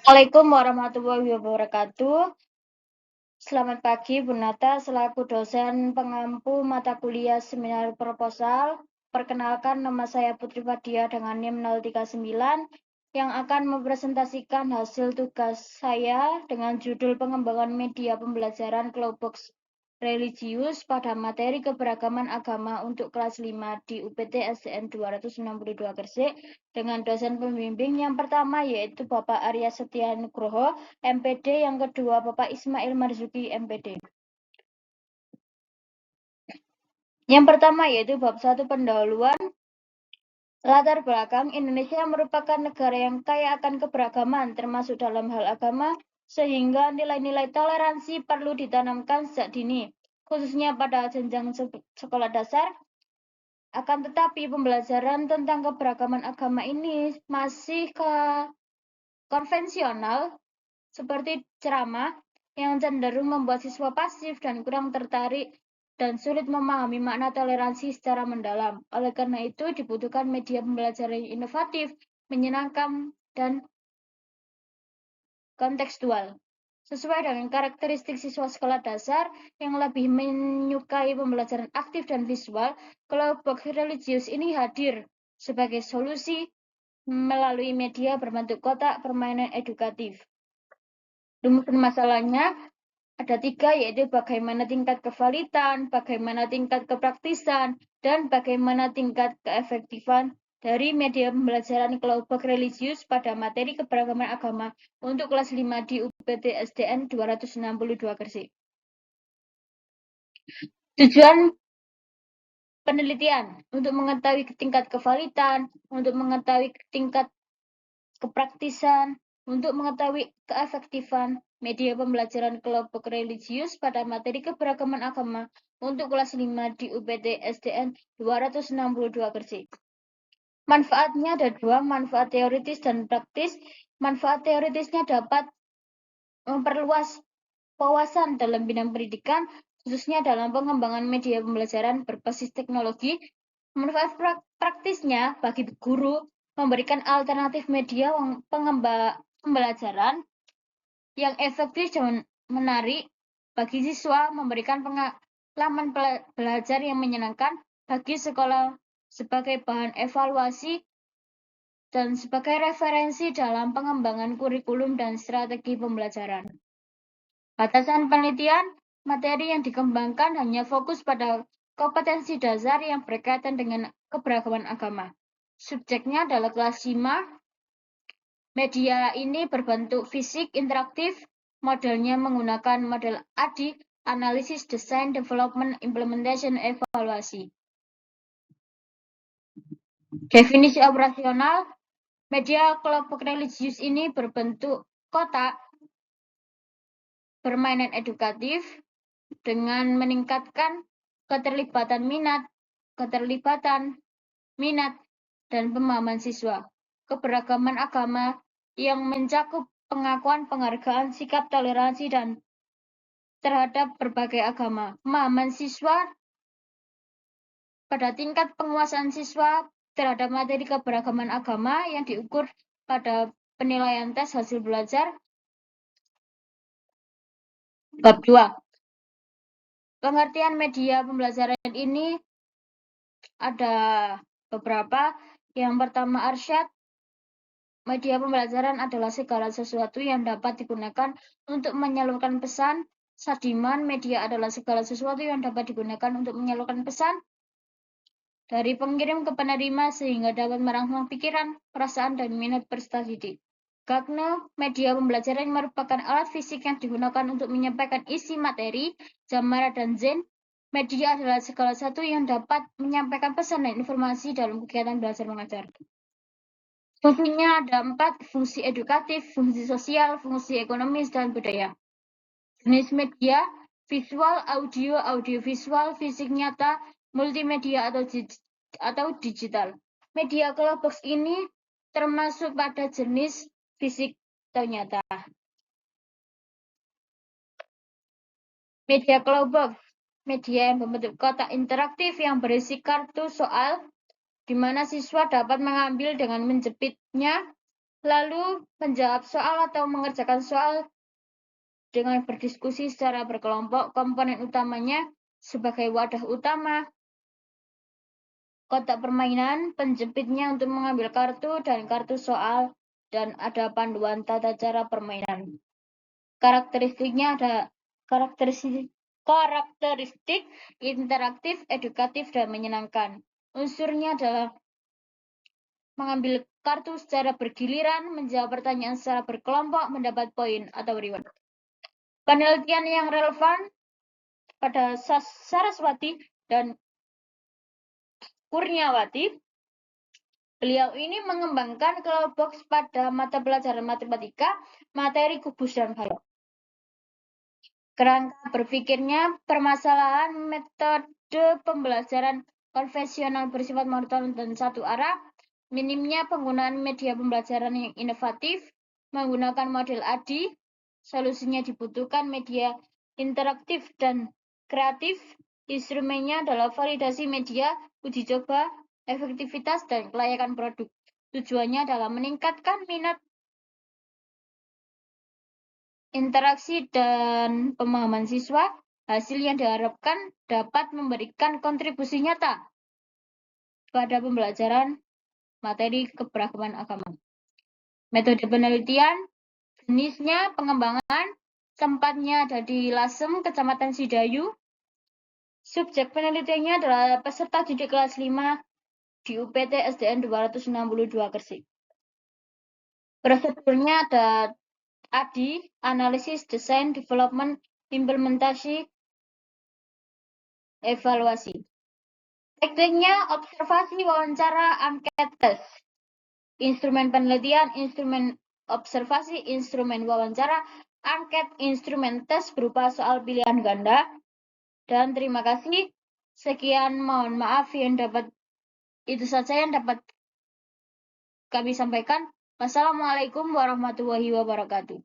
Assalamualaikum warahmatullahi wabarakatuh. Selamat pagi, Bu Nata, selaku dosen pengampu mata kuliah seminar proposal. Perkenalkan, nama saya Putri Fadia dengan NIM 039 yang akan mempresentasikan hasil tugas saya dengan judul pengembangan media pembelajaran kelompok religius pada materi keberagaman agama untuk kelas 5 di UPT SDN 262 Gresik dengan dosen pembimbing yang pertama yaitu Bapak Arya Setia Nugroho, MPD, yang kedua Bapak Ismail Marzuki, MPD. Yang pertama yaitu bab 1 pendahuluan. Latar belakang, Indonesia merupakan negara yang kaya akan keberagaman termasuk dalam hal agama, sehingga nilai-nilai toleransi perlu ditanamkan sejak dini, khususnya pada jenjang sekolah dasar. Akan tetapi pembelajaran tentang keberagaman agama ini masih konvensional seperti ceramah yang cenderung membuat siswa pasif dan kurang tertarik dan sulit memahami makna toleransi secara mendalam. Oleh karena itu, dibutuhkan media pembelajaran yang inovatif, menyenangkan, dan kontekstual. Sesuai dengan karakteristik siswa sekolah dasar yang lebih menyukai pembelajaran aktif dan visual, kelompok religius ini hadir sebagai solusi melalui media berbentuk kotak permainan edukatif. Rumus masalahnya ada 3, yaitu bagaimana tingkat kevalitan, bagaimana tingkat kepraktisan, dan bagaimana tingkat keefektifan dari media pembelajaran kelompok religius pada materi keberagaman agama untuk kelas 5 di UPT SDN 262 Gresik. Tujuan penelitian untuk mengetahui tingkat kevalitan, untuk mengetahui tingkat kepraktisan, untuk mengetahui keefektifan media pembelajaran kelompok religius pada materi keberagaman agama untuk kelas 5 di UPT SDN 262 Gresik. Manfaatnya ada 2, manfaat teoritis dan praktis. Manfaat teoritisnya dapat memperluas wawasan dalam bidang pendidikan, khususnya dalam pengembangan media pembelajaran berbasis teknologi. Manfaat praktisnya bagi guru memberikan alternatif media pembelajaran yang efektif dan menarik bagi siswa, memberikan pengalaman belajar yang menyenangkan bagi sekolah sebagai bahan evaluasi dan sebagai referensi dalam pengembangan kurikulum dan strategi pembelajaran. Batasan penelitian, materi yang dikembangkan hanya fokus pada kompetensi dasar yang berkaitan dengan keberagaman agama. Subjeknya adalah kelas 5. Media ini berbentuk fisik interaktif, modelnya menggunakan model ADI, Analysis, Design, Development, Implementation, Evaluasi. Definisi operasional, media kelompok religius ini berbentuk kotak permainan edukatif dengan meningkatkan keterlibatan minat, dan pemahaman siswa. Keberagaman agama yang mencakup pengakuan, penghargaan, sikap toleransi dan terhadap berbagai agama. Pemahaman siswa pada tingkat penguasaan siswa terhadap materi keberagaman agama yang diukur pada penilaian tes hasil belajar. Bab 2. Pengertian media pembelajaran ini ada beberapa. Yang pertama, arsyad. Media pembelajaran adalah segala sesuatu yang dapat digunakan untuk menyalurkan pesan. Sadiman, media adalah segala sesuatu yang dapat digunakan untuk menyalurkan pesan dari pengirim ke penerima sehingga dapat merangsang pikiran, perasaan, dan minat peserta didik. Gagno, media pembelajaran merupakan alat fisik yang digunakan untuk menyampaikan isi materi. Jamara dan Zen, media adalah segala sesuatu yang dapat menyampaikan pesan dan informasi dalam kegiatan belajar mengajar. Fungsinya ada 4, fungsi edukatif, fungsi sosial, fungsi ekonomis, dan budaya. Jenis media, visual, audio, audiovisual, fisik nyata, multimedia atau digital. Media kelompok ini termasuk pada jenis fisik atau nyata. Media kelompok, media yang berbentuk kotak interaktif yang berisi kartu soal, di mana siswa dapat mengambil dengan menjepitnya Lalu menjawab soal atau mengerjakan soal dengan berdiskusi secara berkelompok. Komponen utamanya sebagai wadah utama, kotak permainan, penjepitnya untuk mengambil kartu dan kartu soal, dan ada panduan tata cara permainan. Karakteristiknya ada karakteristik interaktif, edukatif, dan menyenangkan. Unsurnya adalah mengambil kartu secara bergiliran, menjawab pertanyaan secara berkelompok, mendapat poin atau reward. Penelitian yang relevan pada Saraswati dan Kurniawati, beliau ini mengembangkan kelompok pada mata pelajaran matematika, materi kubus dan balok. Kerangka berpikirnya, permasalahan metode pembelajaran konvensional bersifat monoton dan satu arah, minimnya penggunaan media pembelajaran yang inovatif, menggunakan model ADI, solusinya dibutuhkan media interaktif dan kreatif, instrumennya adalah validasi media, uji coba, efektivitas, dan kelayakan produk. Tujuannya adalah meningkatkan minat, interaksi, dan pemahaman siswa. Hasil yang diharapkan dapat memberikan kontribusi nyata pada pembelajaran materi keberagaman agama. Metode penelitian, jenisnya pengembangan, tempatnya ada di Lasem, Kecamatan Sidayu. Subjek penelitiannya adalah peserta didik kelas 5 di UPT SDN 262 Gresik. Prosedurnya ada ADI, analisis, desain, development, implementasi, evaluasi. Tekniknya observasi, wawancara, angket, tes. Instrumen penelitian, instrumen observasi, instrumen wawancara, angket, instrumen tes berupa soal pilihan ganda. Dan terima kasih. Sekian, mohon maaf itu saja yang dapat kami sampaikan. Wassalamualaikum warahmatullahi wabarakatuh.